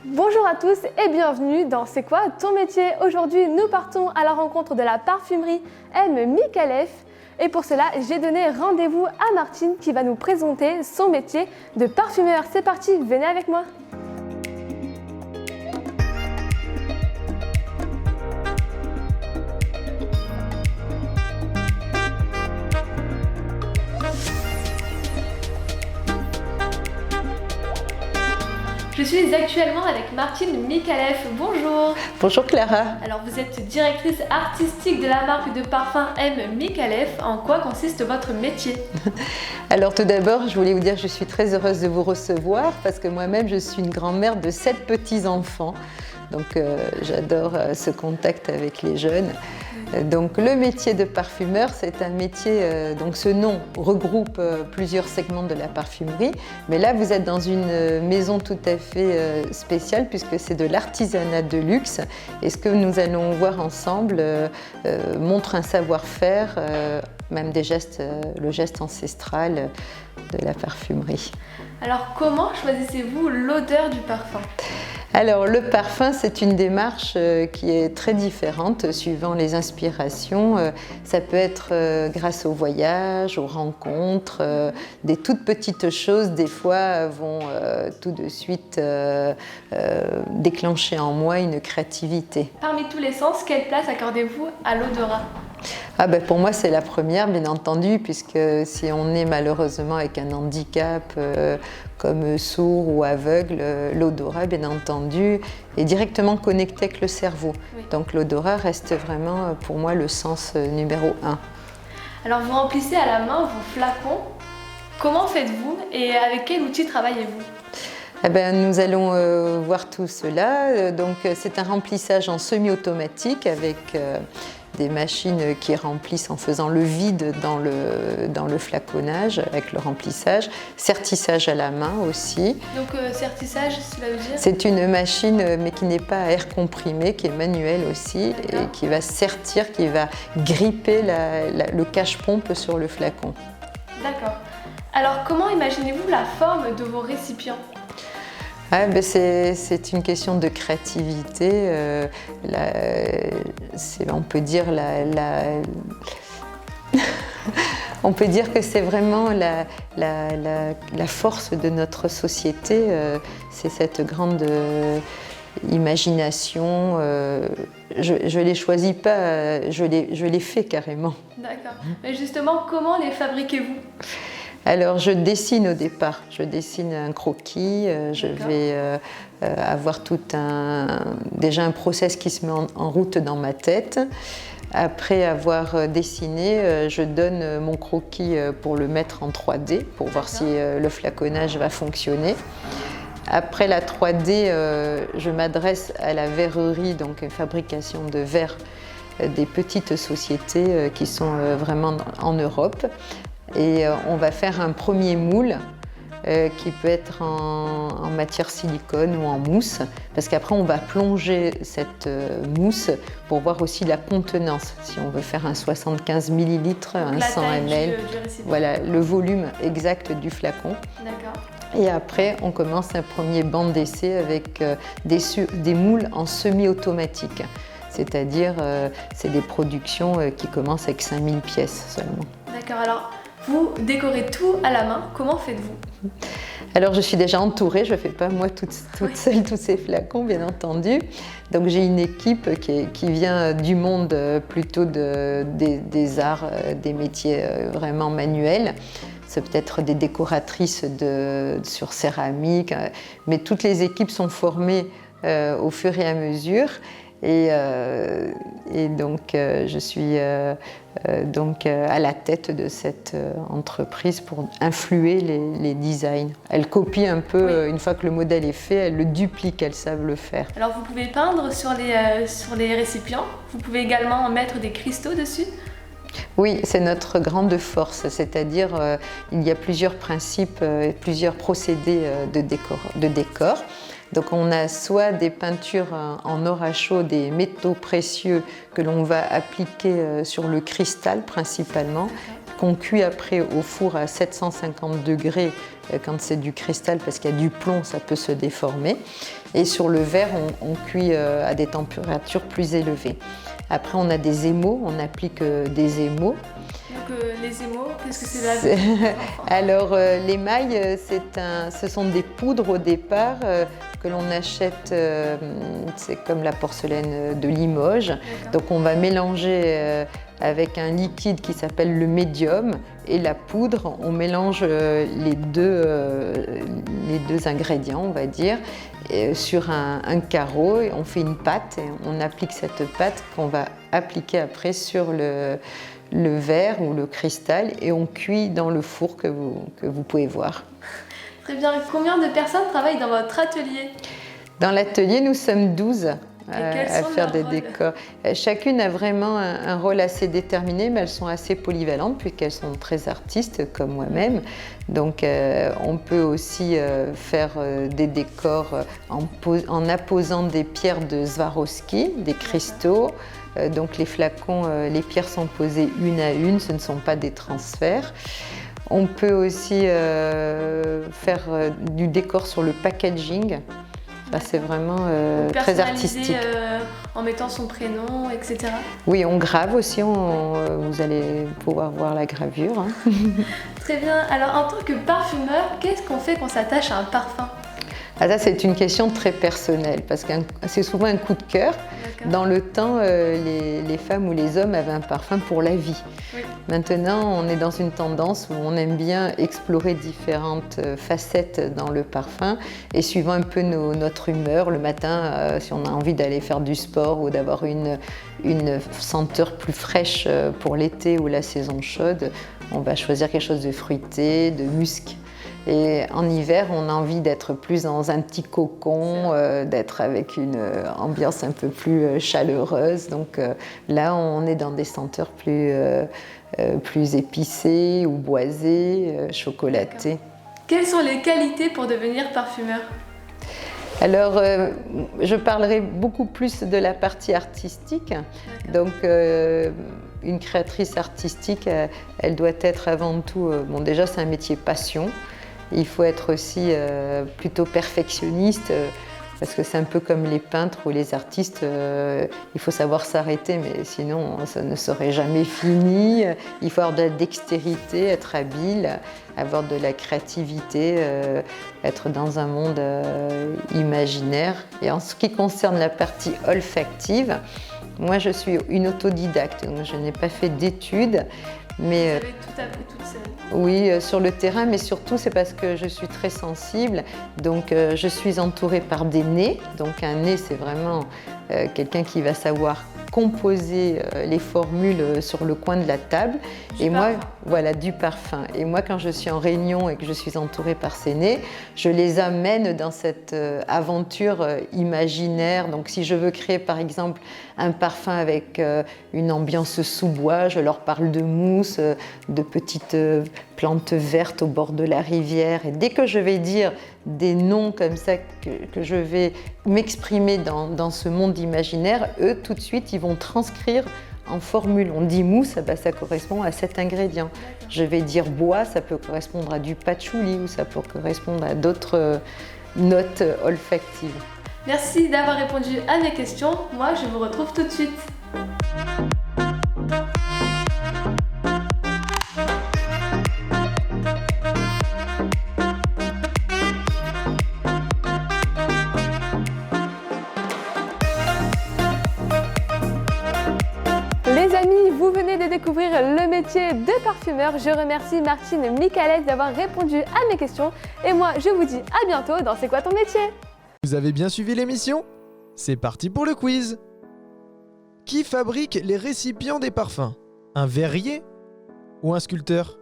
Bonjour à tous et bienvenue dans C'est quoi ton métier? Aujourd'hui, nous partons à la rencontre de la parfumerie M. Micallef. Et pour cela, j'ai donné rendez-vous à Martine qui va nous présenter son métier de parfumeur. C'est parti, venez avec moi. Je suis actuellement avec Martine Micallef. Bonjour. Bonjour Clara. Alors vous êtes directrice artistique de la marque de parfum M. Micallef. En quoi consiste votre métier? Alors tout d'abord, je voulais vous dire que je suis très heureuse de vous recevoir parce que moi-même je suis une grand-mère de 7 petits-enfants. Donc j'adore ce contact avec les jeunes. Donc le métier de parfumeur, c'est un métier, donc ce nom regroupe plusieurs segments de la parfumerie, mais là vous êtes dans une maison tout à fait spéciale puisque c'est de l'artisanat de luxe et ce que nous allons voir ensemble montre un savoir-faire, même des gestes, le geste ancestral de la parfumerie. Alors comment choisissez-vous l'odeur du parfum? Alors le parfum, c'est une démarche qui est très différente suivant les inspirations. Ça peut être grâce au voyage, aux rencontres, des toutes petites choses des fois vont tout de suite déclencher en moi une créativité. Parmi tous les sens, quelle place accordez-vous à l'odorat? Pour moi, c'est la première, bien entendu, puisque si on est malheureusement avec un handicap comme sourd ou aveugle, l'odorat, bien entendu, est directement connecté avec le cerveau. Oui. Donc l'odorat reste vraiment, pour moi, le sens numéro 1. Alors, vous remplissez à la main vos flacons. Comment faites-vous et avec quel outil travaillez-vous? Nous allons voir tout cela. Donc, c'est un remplissage en semi-automatique avec des machines qui remplissent en faisant le vide dans le flaconnage avec le remplissage, sertissage à la main aussi. Donc sertissage, cela veut dire? C'est une machine mais qui n'est pas à air comprimé, qui est manuelle aussi et qui va sertir, qui va gripper le cache-pompe sur le flacon. D'accord. Alors comment imaginez-vous la forme de vos récipients? C'est une question de créativité. On peut dire on peut dire que c'est vraiment la force de notre société. C'est cette grande imagination. Je ne les choisis pas, je les fais carrément. D'accord. Mais justement, comment les fabriquez-vous? Alors je dessine au départ, je dessine un croquis, je vais avoir déjà un process qui se met en route dans ma tête. Après avoir dessiné, je donne mon croquis pour le mettre en 3D, pour voir si le flaconnage va fonctionner. Après la 3D, je m'adresse à la verrerie, donc fabrication de verre des petites sociétés qui sont vraiment en Europe. Et on va faire un premier moule qui peut être en matière silicone ou en mousse, parce qu'après on va plonger cette mousse pour voir aussi la contenance. Si on veut faire un 75 ml, un 100 ml, voilà le volume exact du flacon. D'accord. Et après, on commence un premier banc d'essai avec des moules en semi-automatique. C'est-à-dire, c'est des productions qui commencent avec 5000 pièces seulement. D'accord, alors vous décorez tout à la main, comment faites-vous? Alors je suis déjà entourée, je ne fais pas moi toute seule tous ces flacons bien entendu. Donc j'ai une équipe qui vient du monde plutôt des arts, des métiers vraiment manuels. C'est peut-être des décoratrices sur céramique, mais toutes les équipes sont formées au fur et à mesure. Et donc je suis à la tête de cette entreprise pour influer les designs. Elles copient un peu, une fois que le modèle est fait, elles le dupliquent, elles savent le faire. Alors vous pouvez peindre sur les récipients, vous pouvez également mettre des cristaux dessus? Oui, c'est notre grande force, c'est-à-dire il y a plusieurs principes et plusieurs procédés de décor. Donc on a soit des peintures en or à chaud, des métaux précieux que l'on va appliquer sur le cristal principalement, qu'on cuit après au four à 750 degrés quand c'est du cristal, parce qu'il y a du plomb, ça peut se déformer. Et sur le verre, on cuit à des températures plus élevées. Après, on a des émaux, on applique des émaux. Donc les émaux, qu'est-ce que c'est Alors l'émail, ce sont des poudres au départ que l'on achète, c'est comme la porcelaine de Limoges. Donc on va mélanger avec un liquide qui s'appelle le médium et la poudre. On mélange les deux ingrédients, on va dire, sur un carreau, et on fait une pâte et on applique cette pâte qu'on va appliquer après sur le verre ou le cristal, et on cuit dans le four que vous pouvez voir. Très bien. Combien de personnes travaillent dans votre atelier? Dans l'atelier, nous sommes 12 à faire des décors. Chacune a vraiment un rôle assez déterminé, mais elles sont assez polyvalentes puisqu'elles sont très artistes comme moi-même. Donc on peut aussi faire des décors en apposant des pierres de Swarovski, des cristaux. Donc les flacons, les pierres sont posées une à une, ce ne sont pas des transferts. On peut aussi faire du décor sur le packaging. C'est vraiment très artistique. En mettant son prénom, etc. Oui, on grave aussi, vous allez pouvoir voir la gravure. Hein. Très bien. Alors en tant que parfumeur, qu'est-ce qu'on fait quand on s'attache à un parfum? Ah, ça, c'est une question très personnelle, parce que c'est souvent un coup de cœur. Dans le temps, les femmes ou les hommes avaient un parfum pour la vie. Oui. Maintenant, on est dans une tendance où on aime bien explorer différentes facettes dans le parfum, et suivant un peu notre humeur, le matin, si on a envie d'aller faire du sport ou d'avoir une senteur plus fraîche pour l'été ou la saison chaude, on va choisir quelque chose de fruité, de musc. Et en hiver, on a envie d'être plus dans un petit cocon, d'être avec une ambiance un peu plus chaleureuse. Donc là, on est dans des senteurs plus épicées ou boisées, chocolatées. Quelles sont les qualités pour devenir parfumeur? Alors, je parlerai beaucoup plus de la partie artistique. Donc, une créatrice artistique, elle doit être avant tout... bon, déjà, c'est un métier passion. Il faut être aussi plutôt perfectionniste, parce que c'est un peu comme les peintres ou les artistes, il faut savoir s'arrêter, mais sinon ça ne serait jamais fini. Il faut avoir de la dextérité, être habile, avoir de la créativité, être dans un monde imaginaire. Et en ce qui concerne la partie olfactive, moi je suis une autodidacte, donc je n'ai pas fait d'études. Mais, vous avez tout appris toute seule? Oui, sur le terrain, mais surtout c'est parce que je suis très sensible. Donc je suis entourée par des nez. Donc un nez, c'est vraiment quelqu'un qui va savoir composer les formules sur le coin de la table. Voilà, du parfum. Et moi, quand je suis en réunion et que je suis entourée par ces nez, je les amène dans cette aventure imaginaire. Donc si je veux créer par exemple un parfum avec une ambiance sous bois, je leur parle de mousse, de petites plantes vertes au bord de la rivière. Et dès que je vais dire des noms comme ça, que je vais m'exprimer dans ce monde imaginaire, eux, tout de suite, ils vont transcrire en formule. On dit mousse, ça correspond à cet ingrédient. Je vais dire bois, ça peut correspondre à du patchouli ou ça peut correspondre à d'autres notes olfactives. Merci d'avoir répondu à mes questions. Moi, je vous retrouve tout de suite. Les amis, vous venez de découvrir le métier de parfumeur. Je remercie Martine Michalès d'avoir répondu à mes questions. Et moi, je vous dis à bientôt dans C'est quoi ton métier? Vous avez bien suivi l'émission? C'est parti pour le quiz. Qui fabrique les récipients des parfums? Un verrier ou un sculpteur?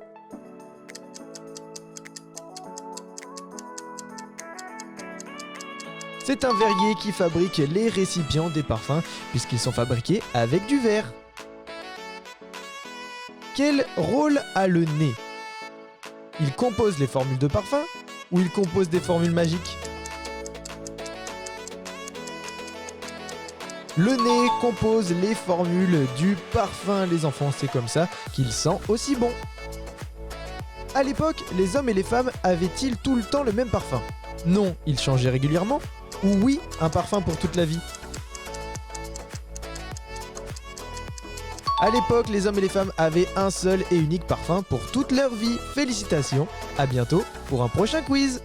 C'est un verrier qui fabrique les récipients des parfums puisqu'ils sont fabriqués avec du verre. Quel rôle a le nez? Il compose les formules de parfum ou il compose des formules magiques? Le nez compose les formules du parfum, les enfants, c'est comme ça qu'il sent aussi bon. À l'époque, les hommes et les femmes avaient-ils tout le temps le même parfum? Non, ils changeaient régulièrement? Ou oui, un parfum pour toute la vie? À l'époque, les hommes et les femmes avaient un seul et unique parfum pour toute leur vie. Félicitations, à bientôt pour un prochain quiz.